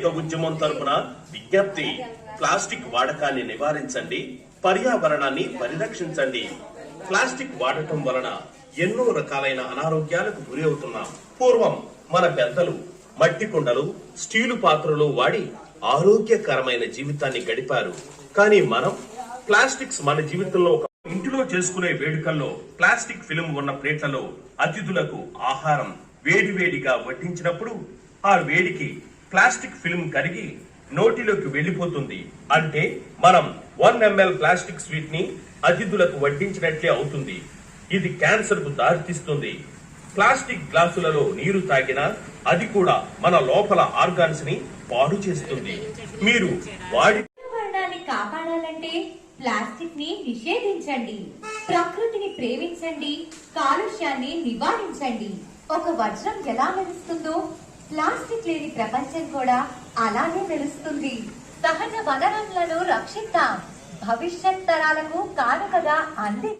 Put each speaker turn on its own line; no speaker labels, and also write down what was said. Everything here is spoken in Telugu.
వ్యతిరేక ఉద్యమం తరపున విజ్ఞప్తి. ప్లాస్టిక్ వాడకాన్ని నివారించండి, పర్యావరణాన్ని పరిరక్షించండి. ప్లాస్టిక్ వాడటం వలన ఎన్నో రకాలైన అనారోగ్యాలకు గురి అవుతున్నాం. పూర్వం మన పెద్దలు మట్టి కుండలు, స్టీలు పాత్రలు వాడి ఆరోగ్యకరమైన జీవితాన్ని గడిపారు. కానీ మనం ప్లాస్టిక్స్ మన జీవితంలో ఇంటిలో చేసుకునే వేడుకల్లో ప్లాస్టిక్ ఫిల్మ్ ఉన్న ప్లేట్లలో అతిథులకు ఆహారం వేడివేడిగా వడ్డించినప్పుడు ఆ వేడికి ప్లాస్టిక్ ఫిల్మ్ కరిగి నోటిలోకి వెళ్లిపోతుంది. అంటే మనం 1 ml ప్లాస్టిక్ స్వీట్ ని అతిథులకు వడ్డించినట్లే అవుతుంది. ఇది క్యాన్సర్ కు దారితీస్తుంది. ప్లాస్టిక్ గ్లాసులలో నీరు తాగినా అది కూడా మన లోపల ఆర్గాన్స్ ని పాడు చేస్తుంది. మీరు
పర్యావరణాన్ని కాపాడాలంటే ప్లాస్టిక్ ని నిషేధించండి, ప్రకృతిని ప్రేమించండి, కాలుష్యాన్ని నివారించండి. ఒక వజ్రం ఎలా మెరుస్తుందో ప్లాస్టిక్ లేని ప్రపంచం కూడా అలాగే మెరుస్తుంది. సహజ వనరులను రక్షిద్దాం, భవిష్యత్ తరాలకు కానుకగా అంది.